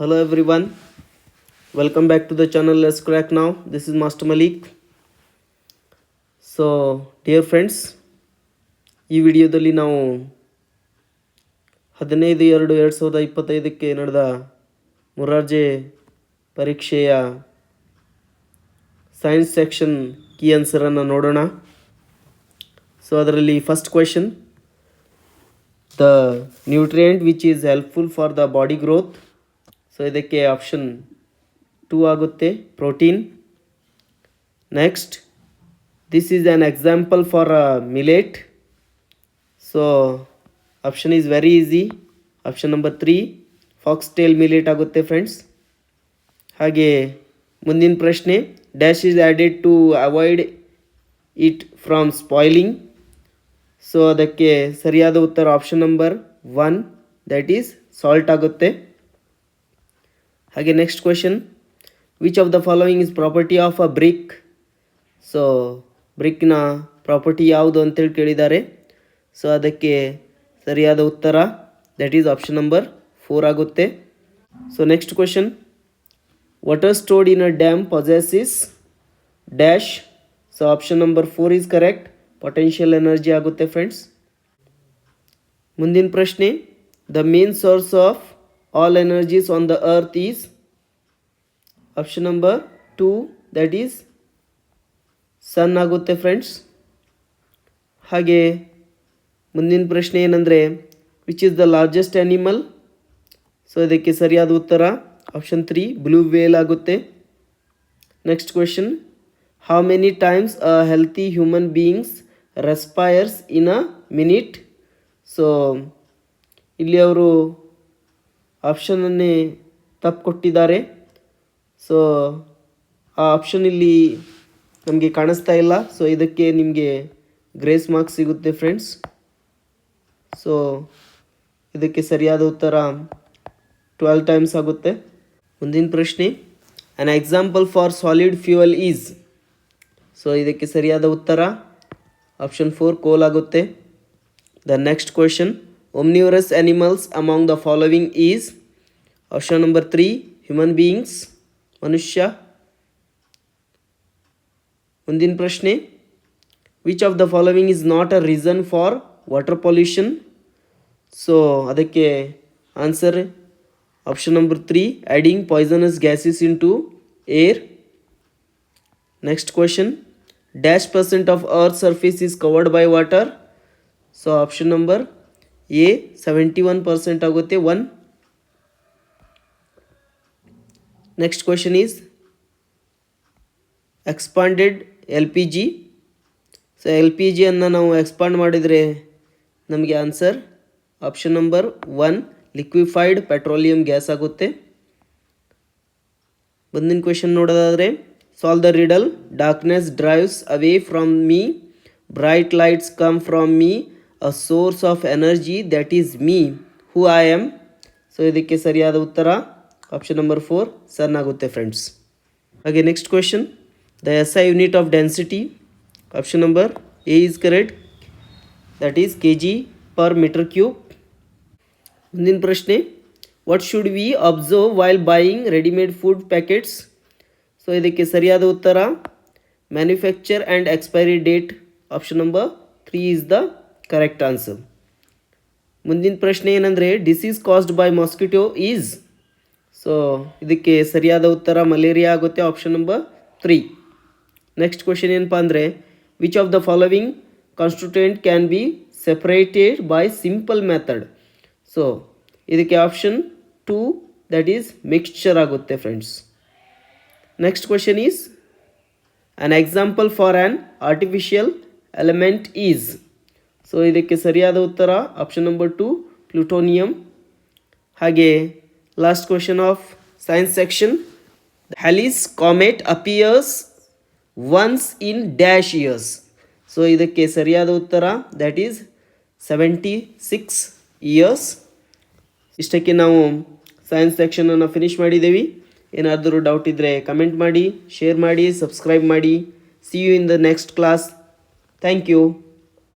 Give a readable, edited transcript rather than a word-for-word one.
Hello everyone, welcome back to the channel Let's Crack Now. This is Master Malik. So dear friends, ಈ ವಿಡಿಯೋದಲ್ಲಿ ನಾವು 15/2/2025ಕ್ಕೆ ನಡೆದ ಮುರಾರ್ಜೆ ಪರೀಕ್ಷೆಯ science section key ಆನ್ಸರನ್ನು ನೋಡೋಣ. So ಅದರಲ್ಲಿ first question, the nutrient which is helpful for the body growth. So ಇದಕ್ಕೆ option 2 ಆಗುತ್ತೆ, protein. Next, this is an example for millet. So option is very easy, option number 3 foxtail millet ಆಗುತ್ತೆ friends. ಹಾಗೆ ಮುಂದಿನ ಪ್ರಶ್ನೆ, dash is added to avoid it from spoiling. So ಅದಕ್ಕೆ ಸರಿಯಾದ ಉತ್ತರ option number 1, that is salt ಆಗುತ್ತೆ. ಹಾಗೆ next question, which of the following is property of a brick. So ಬ್ರಿಕ್ನ ಪ್ರಾಪರ್ಟಿ ಯಾವುದು ಅಂತೇಳಿ ಕೇಳಿದ್ದಾರೆ. ಸೊ ಅದಕ್ಕೆ ಸರಿಯಾದ ಉತ್ತರ ದ್ಯಾಟ್ ಈಸ್ ಆಪ್ಷನ್ ನಂಬರ್ 4 ಆಗುತ್ತೆ. So next question, water stored in a dam possesses dash. So option number 4 is correct, potential energy ಆಗುತ್ತೆ friends. ಮುಂದಿನ ಪ್ರಶ್ನೆ, the main source of all energies on the earth is option number 2, that is sun ಆಗುತ್ತೆ friends. ಹಾಗೆ ಮುಂದಿನ ಪ್ರಶ್ನೆ ಏನಂದರೆ, which is the largest animal. So ಇದಕ್ಕೆ ಸರಿಯಾದ ಉತ್ತರ ಆಪ್ಷನ್ 3, ಬ್ಲೂ ವೇಲ್ ಆಗುತ್ತೆ. Next question, how many times a healthy human beings respires in a minute. So ಇಲ್ಲಿ ಅವರು ಆಪ್ಷನನ್ನೇ ತಪ್ಪು ಕೊಟ್ಟಿದ್ದಾರೆ. ಸೊ ಆ ಆಪ್ಷನ್ ಇಲ್ಲಿ ನಮಗೆ ಕಾಣಿಸ್ತಾ ಇಲ್ಲ. ಸೊ ಇದಕ್ಕೆ ನಿಮಗೆ ಗ್ರೇಸ್ ಮಾರ್ಕ್ಸ್ ಸಿಗುತ್ತೆ ಫ್ರೆಂಡ್ಸ್. ಸೊ ಇದಕ್ಕೆ ಸರಿಯಾದ ಉತ್ತರ 12 ಟೈಮ್ಸ್ ಆಗುತ್ತೆ. ಮುಂದಿನ ಪ್ರಶ್ನೆ, an example for solid fuel is. So ಇದಕ್ಕೆ ಸರಿಯಾದ ಉತ್ತರ ಆಪ್ಷನ್ 4, ಕೋಲ್ ಆಗುತ್ತೆ. The next question, omnivorous animals among the following is option number 3, human beings, ಮನುಷ್ಯ. ಮುಂದಿನ ಪ್ರಶ್ನೆ, which of the following is not a reason for water pollution. So ಅದಕ್ಕೆ answer option number 3, adding poisonous gases into air. Next question, dash percent of earth surface is covered by water. So option number A 71% ಆಗುತ್ತೆ, 1. Next question is expanded L P G. So L P ಜಿಯನ್ನು ನಾವು expand ಮಾಡಿದರೆ ನಮಗೆ answer option number 1, liquefied petroleum gas ಆಗುತ್ತೆ. ಮುಂದಿನ question ನೋಡೋದಾದರೆ, solve the riddle, darkness drives away from me, bright lights come from me, a source of energy that is me, who I am. So ಇದಕ್ಕೆ ಸರಿಯಾದ ಉತ್ತರ option number 4, ಸನ್ ಆಗುತ್ತೆ friends. ಹಾಗೆ next question, the SI unit of density. Option number A is correct, that is kg/m³. ಮುಂದಿನ ಪ್ರಶ್ನೆ, what should we observe while buying readymade food packets. So ಇದಕ್ಕೆ ಸರಿಯಾದ ಉತ್ತರ manufacture and expiry date. Option number 3 is the correct answer. ಮುಂದಿನ ಪ್ರಶ್ನೆ ಏನಂದರೆ, disease caused by mosquito is. So ಇದಕ್ಕೆ ಸರಿಯಾದ ಉತ್ತರ ಮಲೇರಿಯಾ ಆಗುತ್ತೆ, ಆಪ್ಷನ್ ನಂಬರ್ 3. ನೆಕ್ಸ್ಟ್ ಕ್ವೆಶನ್ ಏನಪ್ಪ ಅಂದರೆ, which of the following constituent can be separated by simple method. So ಇದಕ್ಕೆ ಆಪ್ಷನ್ 2, ದಟ್ ಈಸ್ ಮಿಕ್ಸ್ಚರ್ ಆಗುತ್ತೆ friends. Next question is, an example for an artificial element is. So ಇದಕ್ಕೆ ಸರಿಯಾದ ಉತ್ತರ option number 2, plutonium. ಹಾಗೆ last question of science section, Halley's comet appears once in dash years. So ಇದಕ್ಕೆ ಸರಿಯಾದ ಉತ್ತರ that is 76 years. ಇಷ್ಟಕ್ಕೆ ನಾವು science ಸೆಕ್ಷನನ್ನು finish ಮಾಡಿದ್ದೇವೆ. ಏನಾದರೂ ಡೌಟ್ ಇದ್ದರೆ ಕಮೆಂಟ್ ಮಾಡಿ, ಶೇರ್ ಮಾಡಿ, ಸಬ್ಸ್ಕ್ರೈಬ್ ಮಾಡಿ. See you in the next class. Thank you.